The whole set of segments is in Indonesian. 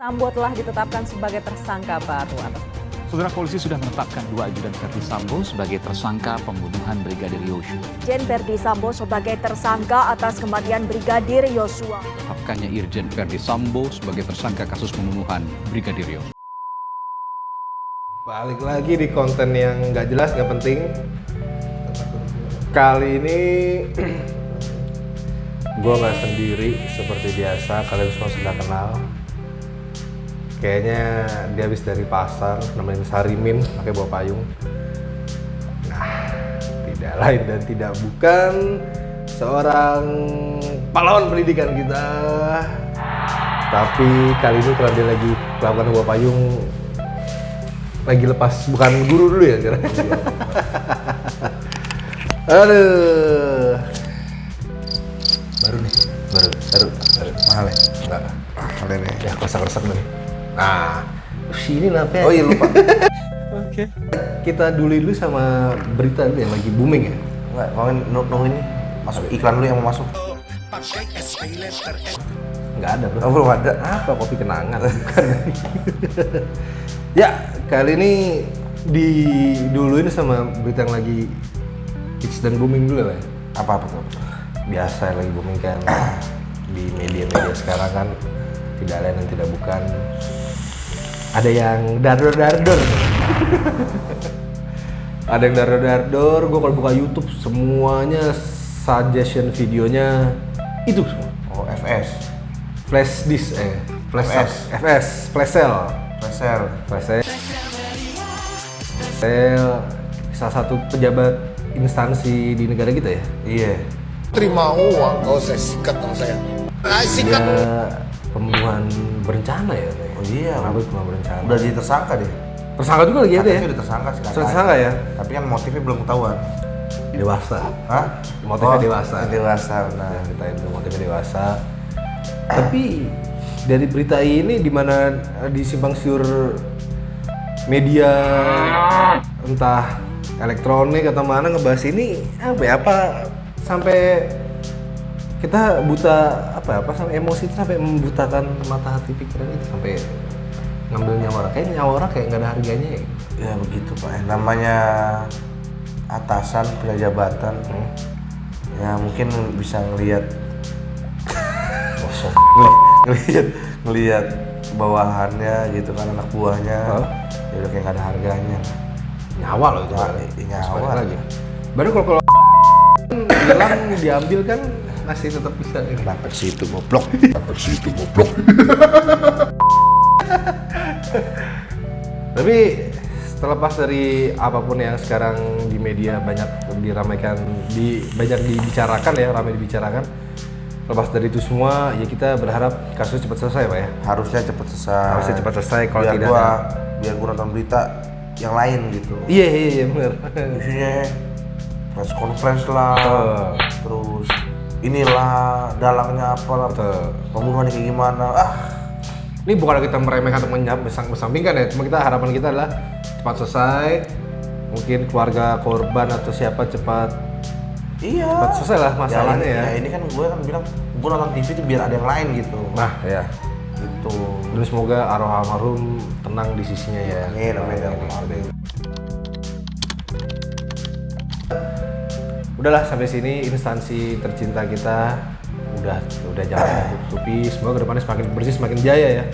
Sambo telah ditetapkan sebagai tersangka baru. Saudara, polisi sudah menetapkan 2 ajudan Verdi Sambo sebagai tersangka pembunuhan Brigadir Yosua. Irjen Verdi Sambo sebagai tersangka atas kematian Brigadir Yosua. Ditetapkannya Irjen Verdi Sambo sebagai tersangka kasus pembunuhan Brigadir Yosua. Balik lagi di konten yang nggak jelas, nggak penting. Kali ini gue nggak sendiri seperti biasa, kalian semua sudah kenal. Kayaknya dia habis dari pasar, namanya Sarimin, pakai bawa payung. Nah, tidak lain dan tidak bukan seorang pahlawan pendidikan kita. Tapi kali ini kalau dia lagi melakukan bawa payung, lagi lepas, bukan guru dulu ya kira. Aduh. Baru nih, baru. Mahal ya? Enggak. Mahal nih. Ya, kesak-kesak nih. Nah, sini kenapa? Oh iya lupa. Oke. Kita dulu sama berita dulu yang lagi booming ya. Enggak, mau ini masuk iklan dulu yang mau masuk. Enggak ada, bro. Oh, belum ada. Apa kopi kenangan? Ya, kali ini diduluin sama berita yang lagi hits dan booming dulu lah ya. Apa tuh? Biasa yang lagi booming kan di media-media sekarang kan, tidak lain dan tidak bukan, ada yang dardor. Ada yang dardor. Gue kalau buka YouTube semuanya suggestion videonya itu semua. Oh, FS. Flash disk, flash sale. Salah satu pejabat instansi di negara kita ya. Iya. Terima uang, gak usah sikat sama saya. Sikat. Dia pembunuhan berencana ya. Oh iya. Kenapa pembunuhan berencana? Udah jadi tersangka deh. Tersangka juga lagi ada ya? Katanya udah tersangka sih. Sudah tersangka ya? Tapi kan motifnya belum ketahuan. Dewasa. Hah? Motifnya dewasa. Dewasa, benar. Kita itu motifnya dewasa. Tapi dari berita ini di mana di simpang siur media entah elektronik atau mana ngebahas ini apa sampai kita buta apa sampai emosi itu sampai membutakan mata hati pikiran itu sampai ngambil nyawa orang, kayak nyawa orang kayak nggak ada harganya ya. Ya begitu Pak, namanya atasan punya jabatan. Ya mungkin bisa ngelihat ngelihat bawahannya gitu kan, anak buahnya. Ya udah kayak nggak ada harganya. Nyawa loh itu. Nyawa lagi. Baru kalau hilang diambil kan masih tetap bisa. Dapat situ goblok. Tapi terlepas dari apapun yang sekarang di media banyak diramaikan, banyak dibicarakan ya, ramai dibicarakan. Lepas dari itu semua, ya kita berharap kasus cepat selesai, Pak ya. Harusnya cepat selesai. Kalau biar tidak biar gua nonton berita yang lain gitu. Iya benar. Isinya press conference lah, terus inilah dalangnya apa, pembunuhannya kayak gimana. Ini bukan kita meremehkan atau menyampingkan ya, cuma harapan kita adalah cepat selesai. Mungkin keluarga korban atau siapa cepat selesai lah masalahnya ya. Ini kan gue kan bilang gue nonton TV itu biar ada yang lain gitu. Nah ya. Gitu. Dan semoga arwah almarhum tenang di sisinya ya. Amin. Udahlah sampai sini instansi tercinta kita udah jangan tutupi. Semoga kedepannya semakin bersih, semakin jaya ya.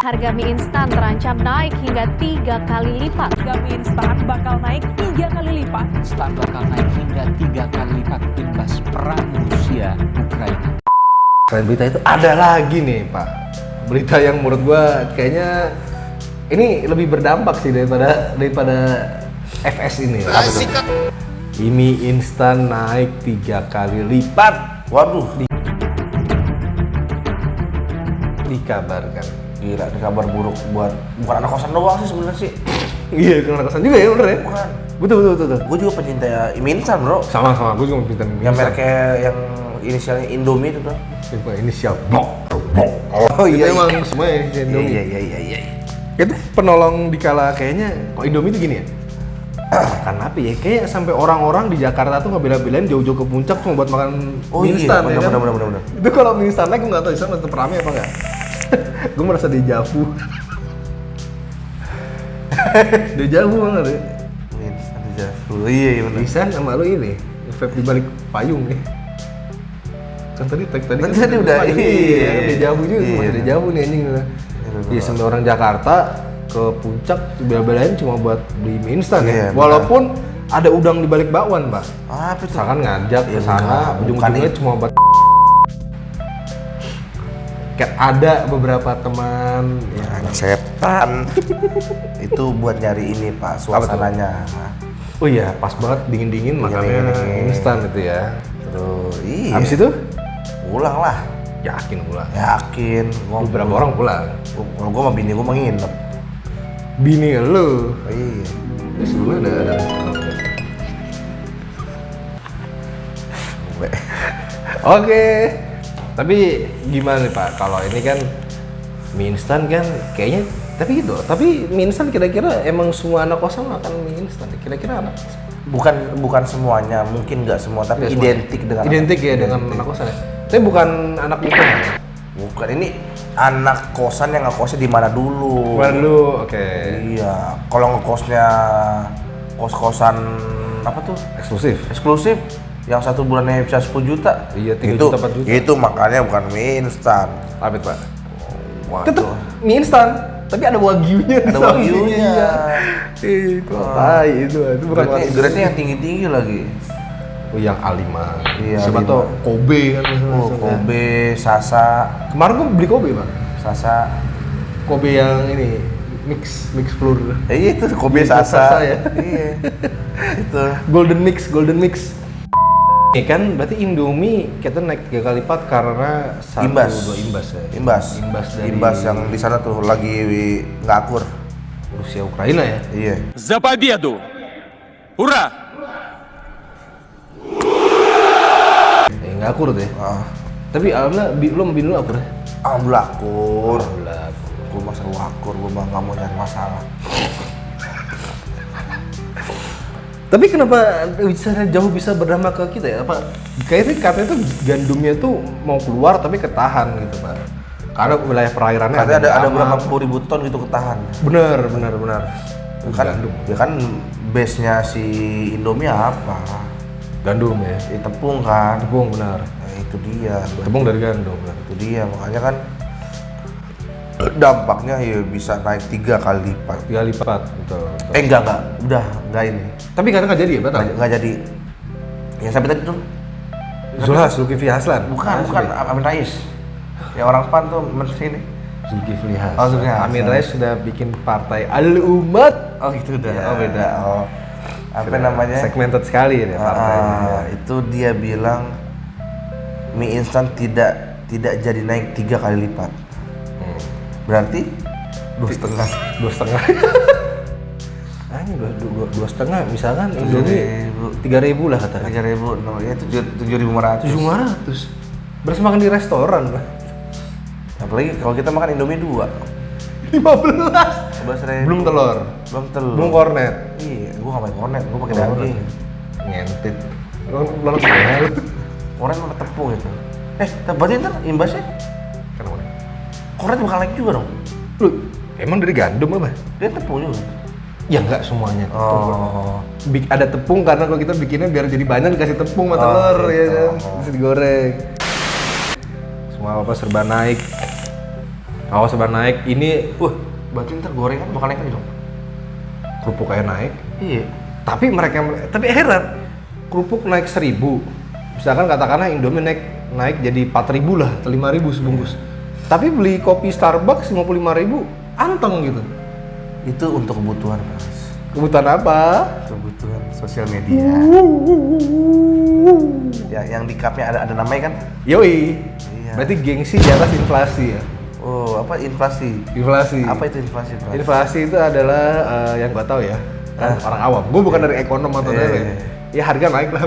Harga mie instan terancam naik hingga 3 kali lipat. Harga mie instan bakal naik 3 kali lipat. Instan bakal naik hingga 3 kali lipat imbas perang Rusia Ukraina. Selain berita itu ada lagi nih Pak, berita yang menurut gua kayaknya ini lebih berdampak sih daripada FS ini. Sikat. Mie instan naik 3 kali lipat. Waduh. Dikabarkan. Gila, ini kabar buruk bukan anak kosan doang sih sebenarnya sih. Iya, kena kesan juga ya, bener ya? Bukan. Betul. Gue juga pencinta mie instan bro. Sama, gue juga pencinta mie Yang instan. mereknya yang inisialnya Indomie itu tuh. Ini siap. Oh Itu emang semua ya Indomie. Iya. Itu penolong dikala kayaknya kok Indomie itu gini ya? Karena apa ya? Kayak sampai orang-orang di Jakarta tuh ngebela-belain jauh-jauh ke puncak cuma buat makan mie instan ya kan? Bener. Itu kalau mie instan naik gue nggak tahu Islam tetap rame apa nggak? Gue merasa dejavu. Dejavu banget ya. Instan dejavu. Iya benar. Isan sama lu ini, vape di balik payung nih. Kan tadi Tadi kan udah, payung. iya. Dejavu juga, Iya. masih dejavu nih anjing. Iya, semua orang Jakarta ke puncak bela-belain cuma buat beli mie instan Iya, ya. Walaupun ada udang di balik bakwan, Pak. Apa itu? Misalkan ngajak ke Ya, sana, enggak, ujung-ujungnya bukan cuma buat kayak ada beberapa teman Ya, setan. Itu buat nyari ini Pak, suasananya. oh iya pas banget dingin-dingin makannya Dingin-dingin. instan itu ya. Terus iya. Habis itu pulang lah. yakin pulang. Yakin. Beberapa orang pulang. Kalau gua sama bini gua mau nginep. Bini lu. Iya. Ini sebelumnya ada rencana. Oke. Tapi gimana nih Pak? Kalau ini kan mie instan kan kayaknya tapi gitu. Tapi mie instan kira-kira emang semua anak kosan makan mie instan? Kira-kira anak Bukan semuanya, mungkin nggak semua, tapi Nggak semuanya. identik dengan identik ya dengan anak kosan ya. Tapi bukan anak muda. Bukan, ini anak kosan yang ngekosnya di mana dulu. Bukan lu, oke. Iya, kalau ngekosnya kos-kosan apa tuh? Eksklusif. Eksklusif yang satu bulannya bisa 10 juta. Iya, 3 itu, juta, 4 juta. Itu makanya bukan mie instan. Apa Pak? Waduh. Tetep mie instan, tapi ada wagyunya. Ada di sampingnya. wagyunya. Itu tai itu bukan wagyu. Grade-nya yang tinggi-tinggi lagi. Oh, yang A5. Iya, Siapa A5. tau Kobe kan Oh, Kobe, Sasa, Kemarin gua beli Kobe, Bang. Sasa. Kobe yang ini mix flour. Iya itu Kobe Iya, Sasa. Sasa ya. Iya. Itu. Golden mix. Ini kan berarti Indomie kita naik 3 kali lipat karena 1, Imbas. 2 imbas ya. Imbas dari yang di sana tuh lagi nggak akur. Rusia Ukraina ya. Iya. За победу! Ура! Nggak akur tuh ya. Tapi alhamdulillah lo mau bini lo akur ya? Alhamdulillah akur. Alhamdulillah. Gue mah selalu akur, gue mah nggak mau nyari masalah. Tapi kenapa secara jauh bisa berdampak ke kita ya? Apa kayaknya katanya tuh gandumnya tuh mau keluar tapi ketahan gitu Pak. Karena wilayah perairannya Katanya ada aman. berapa puluh ribu ton gitu ketahan. Bener. Kan, Gandum. ya kan base-nya si Indomie apa? Gandum ya. Ya, tepung kan. Tepung benar. Nah, itu dia. Tepung dari gandum benar. Itu dia, makanya kan dampaknya ya bisa naik 3 kali lipat. 3 kali lipat, betul. Enggak, udah enggak ini. Tapi kadang nggak jadi ya, batal. Nggak jadi. Yang sampai tadi tuh Zulkifli Hasan. bukan Amin Rais. Yang orang PAN tuh menteri ini. Zulkifli Hasan. Oh, Zulkifli Hasan. Amin Rais sudah bikin partai Al-Umat. Oh gitu udah. Ya. Oh beda. Oh. Apa Sudah namanya? Segmented sekali ya partainya. Itu dia bilang mie instan tidak jadi naik 3 kali lipat. Berarti 2,5. 2,5. Hanya 2,5 misalkan Indomie 3.000 lah katakan. 3.000, no, ya 7.500. 700. Berasa makan di restoran lah. Apalagi kalau kita makan Indomie 2. 15. 11.000. Belum telur. Belum kornet. Iya, gua nggak main kornet, gua pakai daging. Ngentit. Lo mahal. Kornet ada tepung itu. Berarti ntar imbasnya Kenapa? kornet bakal naik juga dong. Lu emang dari gandum apa? Dia tepung juga. Ya enggak semuanya. Oh. Ada tepung karena kalau kita bikinnya biar jadi banyak dikasih tepung sama Oh, telur gitu. ya kan. Bisa digoreng. Semua apa serba naik. Kalau serba naik ini Berarti ntar gorengan bakal naik lagi dong. kerupuk kayak naik. Iya. Tapi heran. Kerupuk naik 1.000. Misalkan katakanlah Indomie naik jadi 4.000 lah, 5.000 sebungkus. Tapi beli kopi Starbucks 55.000 anteng gitu. Itu untuk kebutuhan, Mas. Kebutuhan apa? Kebutuhan sosial media. Ya, yang di cupnya ada namanya kan? Yoi. Iya. Berarti gengsi di atas inflasi ya. Oh, apa inflasi? Inflasi. Apa itu inflasi, Mas? Inflasi itu adalah yang gua tahu ya. Orang awam. Gua bukan dari ekonom atau Iya, dari. iya. Ya harga naik lah.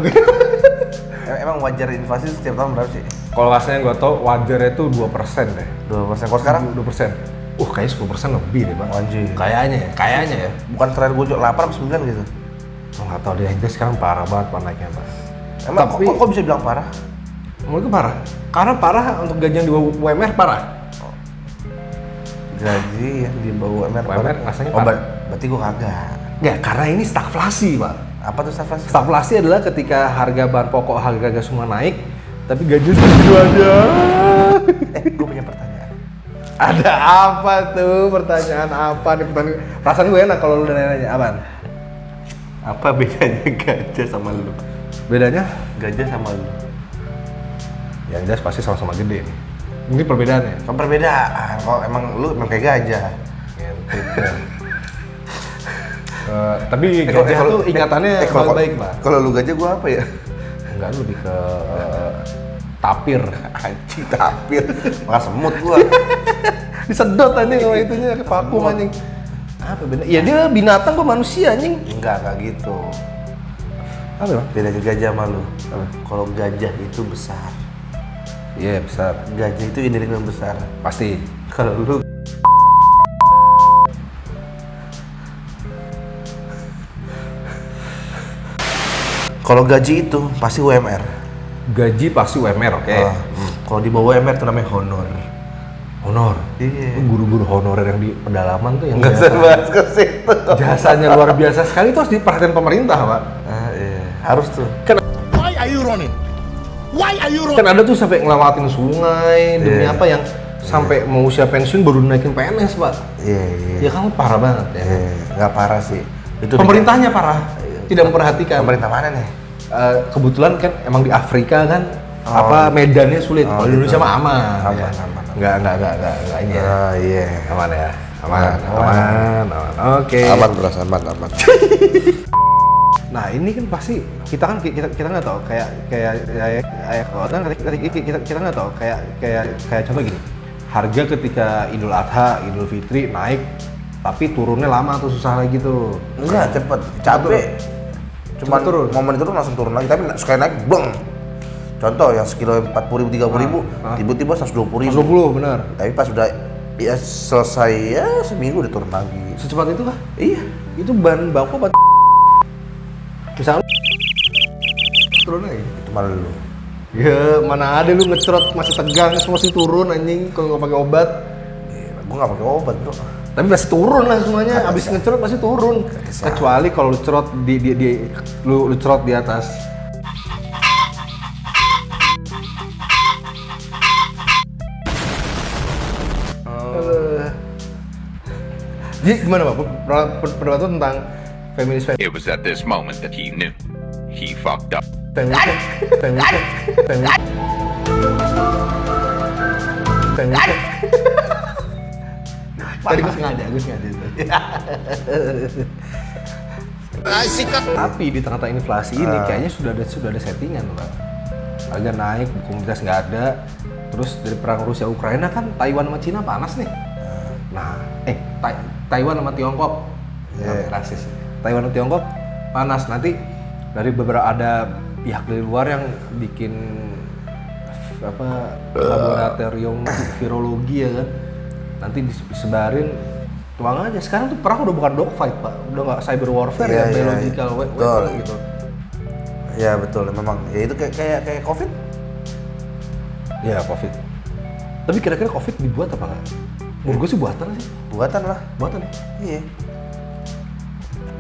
Emang wajar inflasi setiap tahun berapa sih? Kalau rasanya gua tahu wajarnya itu 2% deh. 2%. Kalau sekarang 2%. Kayaknya 10% lebih deh, Bang. Anjir. Kayaknya ya. bukan terakhir gue 8 atau 9 gitu. Nggak tahu deh, itu sekarang parah banget Pak naiknya, Pak. Emang Tapi kok bisa bilang parah? menurutku parah. Karena parah untuk gajian di UMR parah. Gaji yang di bawah UMR. UMR rasanya oh, parah. berarti gua kagak. Ya karena ini stagflasi Pak. Apa tuh stagflasi? Stagflasi adalah ketika harga bahan pokok, harga semua naik, tapi gaji segitu aja. Gua punya pertanyaan. Ada apa tuh? Pertanyaan apa nih? Perasaan gue enak kalau lu udah nanya apaan? Apa bedanya gajah sama lu? Bedanya? Gajah sama lu. Yang jelas pasti sama-sama gede nih. Ini perbedaannya. Kan perbedaan. Kalau emang lu emang kayak gajah. Tapi gajah tuh ingatannya baik Pak. Kalau lu gajah gua apa ya? Enggak, lu lebih ke tapir. Anjing tapir. Malah semut gua. Disedot anjing sama itunya ke vakum anjing. Apa bener? Ya dia binatang kok manusia anjing. Enggak gitu. Apa Bang? Bedanya gajah sama lu. Kalau gajah itu besar. Iya, besar. Gajah itu indrik yang besar. Pasti. Kalau lu Kalau gaji itu pasti UMR. Gaji pasti UMR, oke. Kalau di bawah UMR itu namanya honor. Honor. Iya. Guru-guru honorer yang di pedalaman tuh yang Nggak usah bahas ke situ. jasanya luar biasa sekali, itu harus diperhatikan pemerintah, Pak. Iya. Harus tuh. Why are you running? Why are you running? Kan ada tuh sampai ngelewatin sungai demi Iya. apa yang sampai mau usia pensiun baru naikin PNS, Pak. Iya. Ya kan parah banget ya. Nggak parah sih. Itu Pemerintahnya parah. Tidak memperhatikan. Pemerintah mana nih? Kebetulan kan emang di Afrika kan medannya sulit. Kalau di gitu. Indonesia mah aman. Aman, ya. aman. Enggak ini ya. Iya. Aman ya. Aman. Oke. Aman beras, aman. Nah, ini kan pasti kita nggak tahu kayak kita nggak tahu kayak contoh gini. Harga ketika Idul Adha, Idul Fitri naik tapi turunnya lama tuh susah lagi tuh. Enggak, cepet. Cabe cuman turun. momen turun langsung turun lagi, tapi sekali naik beng. Contoh yang sekilo 40.000 30.000 tiba-tiba 120.000. 120 benar. Tapi pas udah ya selesai ya seminggu udah turun lagi. Secepat itu kah? Iya. Itu bahan baku apa? Misalnya turun lagi. Itu malah lu. Ya mana ada lu ngecerot masih tegang masih turun anjing kalau nggak pakai obat. Gua nggak pakai obat bro. Tapi pasti turun lah semuanya. Abis ngecerot pasti turun. Kecuali kalau lu cerot lu cerot di atas. Jadi gimana Pak? Pendapat lu tentang feminis? It was at this moment that he knew he fucked up. Feminis. Tadi gue sengaja itu. Tapi di tengah-tengah inflasi ini kayaknya sudah ada settingan, Pak. Harga naik, komunitas nggak ada. Terus dari perang Rusia Ukraina kan Taiwan sama Cina panas nih. Nah, Taiwan sama Tiongkok, rasis. Taiwan sama Tiongkok panas. Nanti dari beberapa ada pihak dari luar yang bikin laboratorium virologi ya kan. Nanti disebarin, tuang aja. Sekarang tuh perang udah bukan dogfight Pak, udah nggak cyber warfare ya, biological weapon gitu. Ya betul, memang. Ya itu kayak COVID. Ya COVID. Tapi kira-kira COVID dibuat apa nggak? Menurut gue sih buatan sih. Buatan lah. Buatan ya? Iya.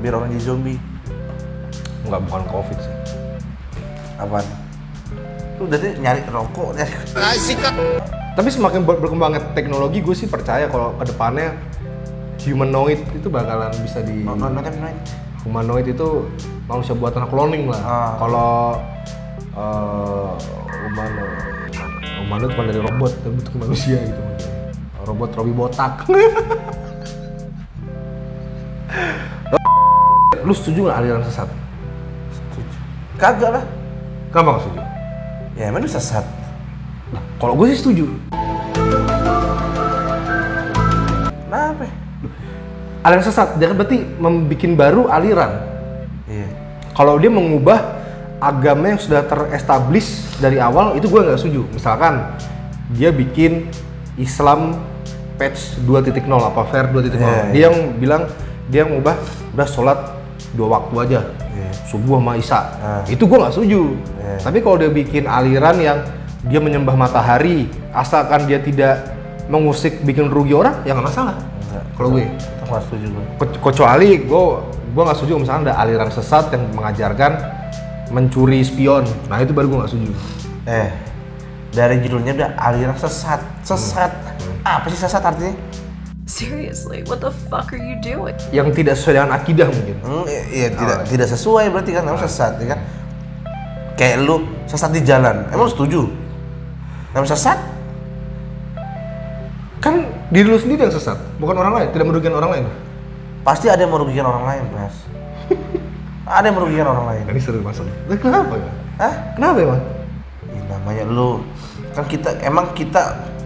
Biar orang jadi zombie. Nggak, bukan COVID sih. Apaan? Lu udah nyari rokok, nyari. Tapi semakin berkembangnya teknologi, gue sih percaya kalau kedepannya humanoid itu bakalan bisa di... Humanoid itu manusia buatan cloning lah. Kalau humanoid bukan dari robot, tapi bentuk manusia gitu. Robot Robi botak. Lu setuju nggak aliran sesat? Setuju. Kagak lah. Kenapa nggak setuju? Ya emang lu sesat. Nah, kalau gue sih setuju. Kenapa? Aliran sesat, dia kan berarti membuat baru aliran. Iya. Kalau dia mengubah agama yang sudah terestablish dari awal, itu gue nggak setuju. Misalkan dia bikin Islam patch 2.0 apa fair 2.0. Dia yang bilang dia mengubah udah sholat 2 waktu aja, subuh sama isya. Itu gue nggak setuju. Tapi kalau dia bikin aliran yang dia menyembah matahari, asalkan dia tidak mengusik bikin rugi orang ya nggak masalah. Kalau gue Itu nggak setuju gue. kecuali gue nggak setuju misalnya ada aliran sesat yang mengajarkan mencuri spion. Nah itu baru gue nggak setuju. Dari judulnya udah aliran sesat. Apa sih sesat artinya? Seriously, what the fuck are you doing? Yang tidak sesuai dengan akidah mungkin. Iya tidak sesuai berarti kan namanya sesat ya kan. Kayak lu sesat di jalan. Emang lu setuju? Namanya sesat? Kan diri lu sendiri yang sesat, bukan orang lain, tidak merugikan orang lain. Pasti ada yang merugikan orang lain, Pras. Ada yang merugikan orang lain. Ini seru masalah. Kenapa ya? Hah? Kenapa emang? Ya, namanya lu kan kita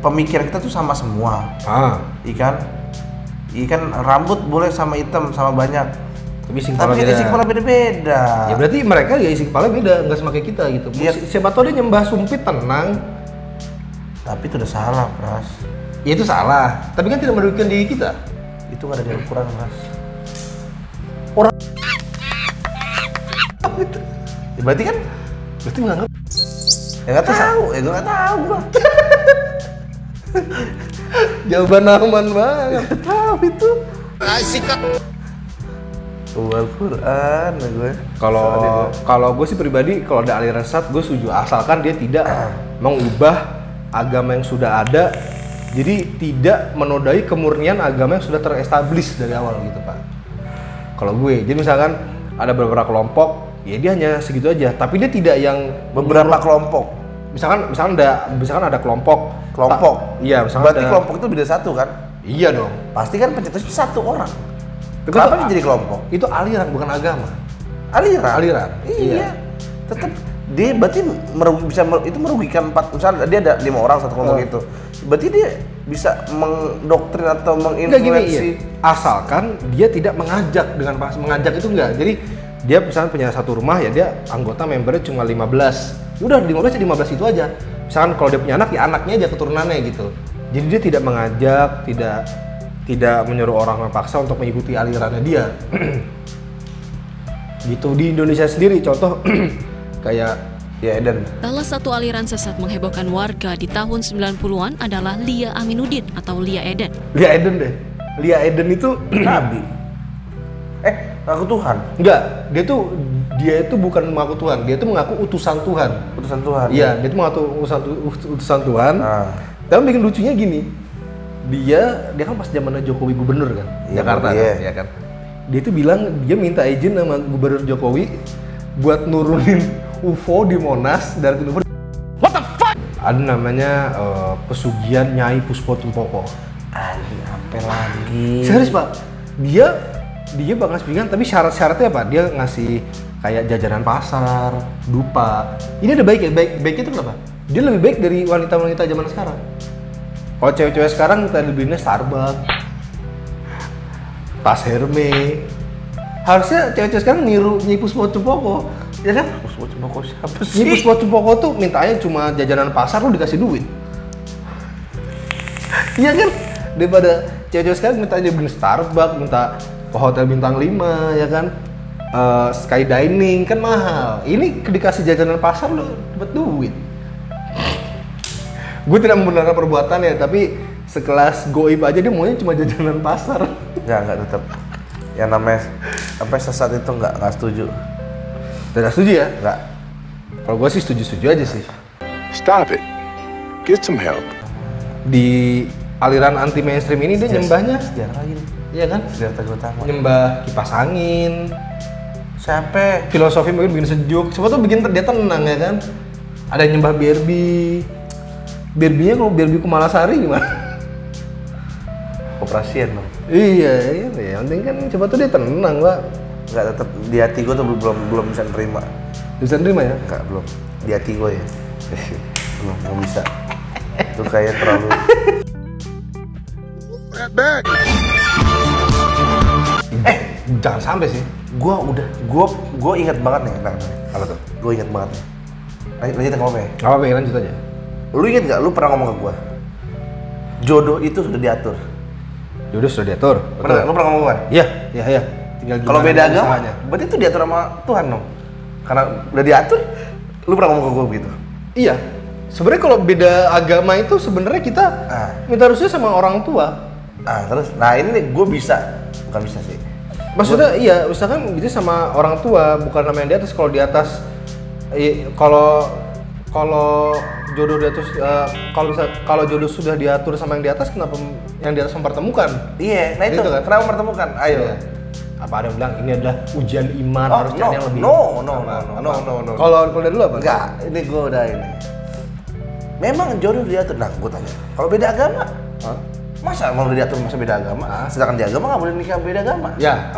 pemikiran kita tuh sama semua. Ikan rambut boleh sama hitam sama banyak. Tapi isi kepala beda. Isi kepala beda-beda. Ya berarti mereka ya isi kepala beda, nggak sama kayak kita gitu. Iya. Siapa tahu dia nyembah sumpit tenang. Tapi itu udah salah, Pras. Ya itu salah. Tapi kan tidak merugikan diri kita. Itu nggak ada di Al-Quran, Pras. Orang Ya, berarti kan menganggap ya nggak tahu. Ya gue nggak tahu gua. jawaban aman banget. Tahu itu. Sikat. Al-Quran gue. Kalau gue sih pribadi kalau ada aliran sesat gue setuju asalkan dia tidak mengubah agama yang sudah ada, jadi tidak menodai kemurnian agama yang sudah terestablis dari awal gitu Pak. Kalau gue, jadi misalkan ada beberapa kelompok, ya dia hanya segitu aja, tapi dia tidak yang Beberapa kelompok. misalkan ada kelompok. Iya, misalkan Berarti kelompok itu beda satu kan? Iya dong. Pasti kan pencetusnya satu orang. Itu Kenapa tuh- dia jadi kelompok? Itu aliran bukan agama. Aliran. Iya. Iya. Tetap dia berarti itu merugikan misalnya dia ada 5 orang satu kelompok itu. Berarti dia bisa mendoktrin atau Enggak gini, menginfluensi. asalkan dia tidak mengajak dengan pas mengajak itu enggak. Jadi dia misalnya punya satu rumah ya dia anggota membernya cuma 15. Udah 15 ya 15 itu aja. Misalkan kalau dia punya anak ya anaknya aja keturunannya gitu. Jadi dia tidak mengajak, tidak menyuruh orang memaksa untuk mengikuti alirannya dia. Gitu di Indonesia sendiri contoh kayak Ya Eden. Salah satu aliran sesat menghebohkan warga di tahun 90-an adalah Lia Aminuddin atau Lia Eden. Lia Eden deh. Lia Eden itu Nabi. Ngaku Tuhan. enggak, dia itu bukan mengaku Tuhan, dia itu mengaku utusan Tuhan. Utusan Tuhan. Iya, dia itu mengaku utusan Tuhan. Tapi bikin lucunya gini, dia kan pas zamannya Jokowi gubernur kan, Iya, Jakarta iya. kan, ya kan. Dia itu bilang dia minta izin sama gubernur Jokowi buat nurunin UFO di Monas dari Timur. What the fuck? Ada namanya pesugihan Nyai Puspo Tumpoko. Anjing, apa lagi? Serius Pak, dia bakal sepingan tapi syarat-syaratnya apa? Dia ngasih kayak jajanan pasar, dupa. Ini ada baiknya, baiknya itu kenapa? Dia lebih baik dari wanita-wanita zaman sekarang. Kalau cewek-cewek sekarang kita dibelinya Starbucks, tas Hermes. Harusnya cewek-cewek sekarang niru Nyi Puspo Tumpoko, ya kan? Puspo Tumpoko siapa Nyi sih? Puspo Tumpoko tuh mintanya cuma jajanan pasar, lu dikasih duit. Iya kan? Daripada cewek-cewek sekarang minta dia beli Starbucks, minta ke hotel bintang 5, ya kan? Sky dining kan mahal. Ini dikasih jajanan pasar lu dapat duit. Gue tidak membenarkan perbuatannya, tapi sekelas goib aja dia maunya cuma jajanan pasar. Enggak tetap. Yang namanya apa sesat itu enggak setuju. Tidak setuju ya? Enggak. Kalau gue sih setuju-setuju aja sih. Stop it. Get some help. Di aliran anti mainstream ini dia nyembahnya, Sejarah lagi nih. iya kan? Sejarah Teguh Utama. Nyembah kipas angin, Siapa? filosofi mungkin bikin sejuk, semua tuh bikin dia tenang ya kan. Ada yang nyembah Barbie-nya kalau Barbie Kumalasari gimana? Operasian dong. Iya, yang penting kan coba tuh dia tenang Pak. Enggak tetap di hati gue tuh belum bisa nerima. Bisa nerima ya? Enggak, belum. Di hati gue ya. Belum bisa. Itu kayak terlalu Jangan sampai sih. gue ingat banget nih. Apa tuh? Gue ingat banget nih. Lanjutin ngomongnya. Gak apa-apa, lanjut aja. Lu inget gak? Lu pernah ngomong ke gue? Jodoh itu sudah diatur. Yaudah sudah diatur. Bener? Lu pernah ngomong kan? Iya. Tinggal Kalau gimana beda agama, usahanya. berarti itu diatur sama Tuhan dong. Karena udah diatur, lu pernah ngomong ke gue begitu? Iya. Sebenarnya kalau beda agama itu sebenarnya kita minta restu sama orang tua. Terus, nah ini nih gue bukan bisa sih. Maksudnya iya, misalkan gitu sama orang tua, bukan nama yang di atas. Kalau di atas, kalau jodoh di atas, kalau jodoh sudah diatur sama yang di atas, kenapa yang di atas mempertemukan? Iya, nah itu Gitu kan? kenapa mempertemukan? Ayo. Iya. Apa ada yang bilang ini adalah ujian iman, harus cari yang lebih? No. Kalau dari lu apa? Enggak, ini gue udah ini. Memang jodoh diatur. Nah, gue tanya, kalau beda agama, masa mau diatur masa beda agama? Sedangkan di agama nggak boleh nikah beda agama. Ya,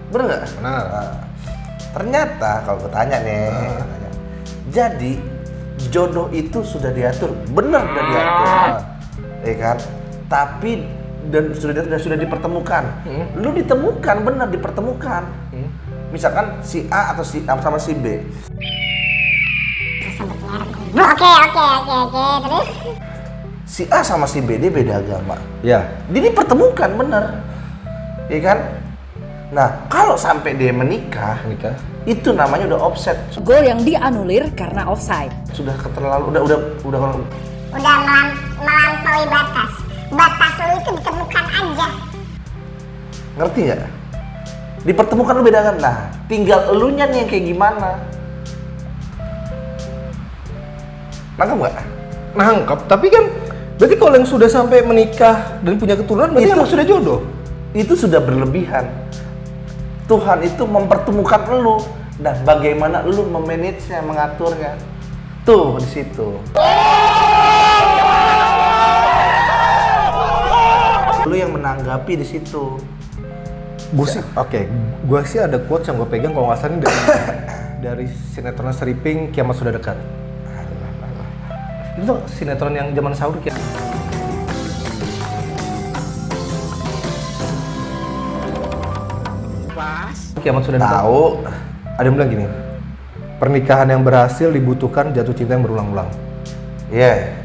Bener nggak? benar. Ternyata kalau gue tanya nih, jadi jodoh itu sudah diatur, benar sudah diatur, ya kan? Tapi dan sudah dipertemukan. Lu ditemukan, benar dipertemukan. Misalkan si A atau si A sama si B. Oke, terus? Si A sama si B dia beda agama. Ya. Dia dipertemukan, bener, ya kan? Nah, kalau sampai dia menikah, itu namanya udah offset. Gol yang dianulir karena offside. Sudah keterlalu, udah Melampaui batas. Batas lu itu ditemukan aja. Ngerti nggak? Dipertemukan lu beda agama. Nah, tinggal elunya nih yang kayak gimana. Nangkep nggak? Nangkep, tapi kan berarti kalau yang sudah sampai menikah dan punya keturunan berarti Itu- emang sudah jodoh. Itu sudah berlebihan. Tuhan itu mempertemukan elu dan bagaimana elu memanagenya, mengaturnya. Tuh di situ. Lu yang menanggapi di situ. Gue sih, gue sih ada quotes yang gue pegang kalau nggak salah ini dari sinetron Seriping Kiamat Sudah Dekat. Itu sinetron yang zaman sahur kayak. Kiamat Sudah Dekat. Tahu. Ada yang bilang gini, pernikahan yang berhasil dibutuhkan jatuh cinta yang berulang-ulang. Iya.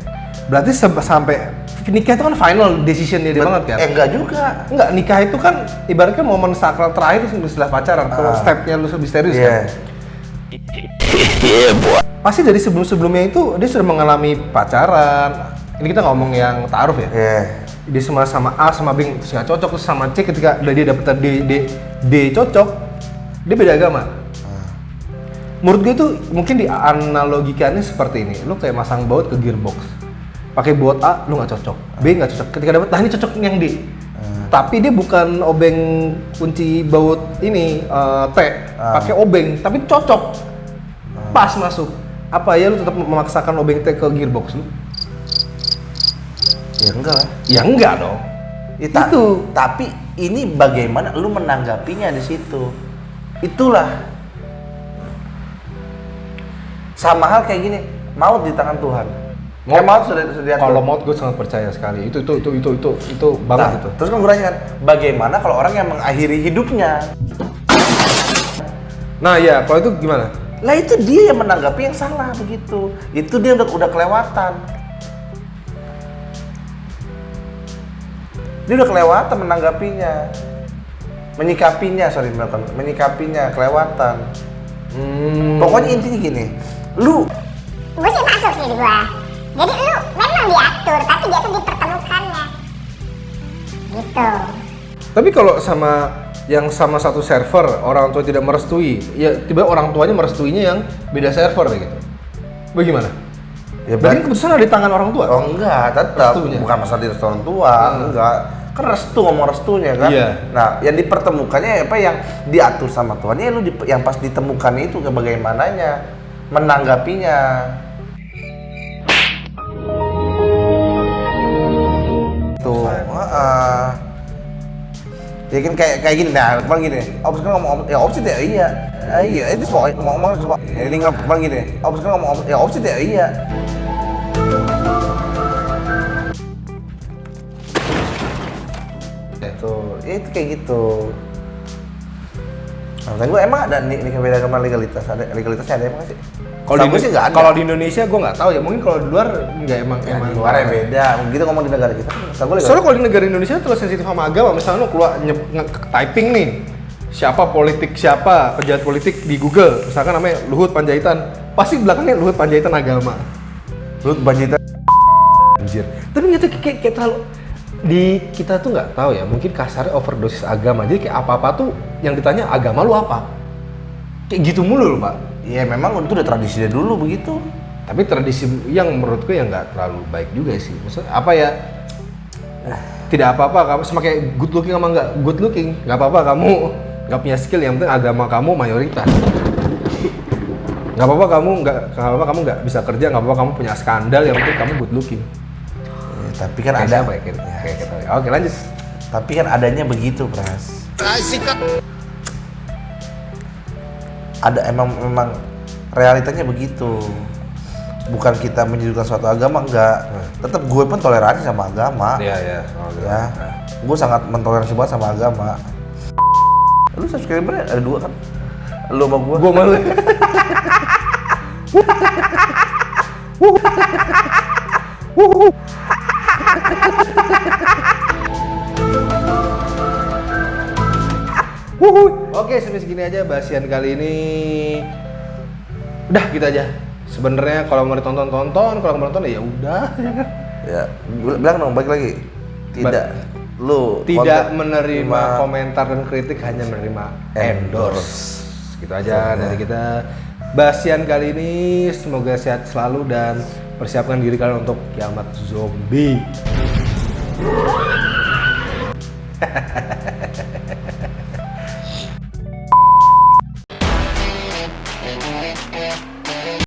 Berarti sampai nikah itu kan final decision-nya dia banget kan? Enggak juga. Enggak, nikah itu kan ibaratnya momen sakral terakhir setelah pacaran. Kalau stepnya lu lebih serius kan? Pasti dari sebelum-sebelumnya itu dia sudah mengalami pacaran. Ini kita ngomong yang taaruf ya? Dia sama A sama B terus nggak cocok, terus sama C ketika dia dapet D cocok, dia beda agama. Menurut gue tuh mungkin dianalogikannya seperti ini. Lu kayak masang baut ke gearbox. Pakai baut A lu nggak cocok, B nggak cocok. Ketika dapet, nah ini cocok yang D. Tapi dia bukan obeng kunci baut ini T, pakai obeng, tapi cocok. Pas masuk. Apa ya lu tetap memaksakan obeng T ke gearbox lu? Ya enggak lah. Ya enggak dong. Itu. Tapi ini bagaimana lu menanggapinya di situ. Itulah. Sama hal kayak gini, maut di tangan Tuhan. Maut sudah diatur. Kalau maut gue sangat percaya sekali. Itu banget itu. Terus kan gue tanya kan, bagaimana kalau orang yang mengakhiri hidupnya? Nah ya, kalau itu gimana? Lah itu dia yang menanggapi yang salah begitu. Itu dia udah kelewatan. Dia udah kelewatan menanggapinya. Menyikapinya kelewatan. Pokoknya intinya gini, Gue sih masuk sih gua. Jadi lu memang diatur, tapi dia tuh dipertemukannya. Gitu. Tapi kalau sama satu server, orang tua tidak merestui, ya tiba orang tuanya merestuinya yang beda server gitu. Bagaimana? Ya, berarti keputusan ada di tangan orang tua? Oh enggak, tetap Restunya. bukan masalah di restoran tua, enggak. Kan restu, ngomong restunya kan. Iya. Nah, yang dipertemukannya apa yang diatur sama Tuhan, ya lu yang pas ditemukan itu ke bagaimananya, menanggapinya. Tuh, ya kan kayak gini, nah kemarin gini, Ops kan ngomong, ya Ops ya iya, iya, itu semua ngomong coba, ini kemarin gini, Ops kan ngomong, ya Ops ya iya. Tuh, ya itu kayak gitu. Nah, gue emang ada nikah beda agama legalitasnya ada emang sih? Kalau di sih nggak ada. Kalau di Indonesia gue nggak tahu ya, mungkin kalau di luar nggak emang. Di luar ya beda. Begitu ngomong di negara kita, Soalnya kalau di negara Indonesia terlalu sensitif sama agama. Misalnya lo keluar typing nih, siapa pejabat politik di Google, misalkan namanya Luhut Panjaitan, pasti belakangnya Luhut Panjaitan agama. Lu banjir Anjir. Tapi nggak tuh kayak terlalu di kita tuh nggak tahu ya, mungkin kasarnya overdosis agama. Jadi kayak apa-apa tuh yang ditanya agama lu apa? Kayak gitu mulu loh, Pak. ya memang itu udah tradisi dari dulu begitu. Tapi tradisi yang menurutku yang nggak terlalu baik juga sih. Maksudnya apa ya? Tidak apa-apa kamu sama kayak good looking sama nggak good looking, nggak apa-apa kamu nggak punya skill, yang penting agama kamu mayoritas. Nggak apa-apa kamu nggak bisa kerja, nggak apa-apa kamu punya skandal, yang penting kamu good looking. Tapi kan Kayak ada siapa ya? Kayak kita. Oke, lanjut. Tapi kan adanya begitu, Pras. Ada memang realitanya begitu. Bukan kita menjadikan suatu agama, enggak. Tetap gue pun toleransi sama agama. Iya. Ya. Gue sangat mentoleransi banget sama agama. Lu subscribernya ada 2 kan? Lu sama gue. Gue malu. Oke, sampai segini aja basian kali ini. Udah gitu aja. Sebenarnya kalau mau ditonton, kalau mau nonton ya udah. Ya, bilang dong balik lagi. Tidak. Lu tidak menerima komentar dan kritik, hanya menerima endorse. Gitu aja dari kita. Basian kali ini, semoga sehat selalu dan persiapkan diri kalian untuk kiamat zombie.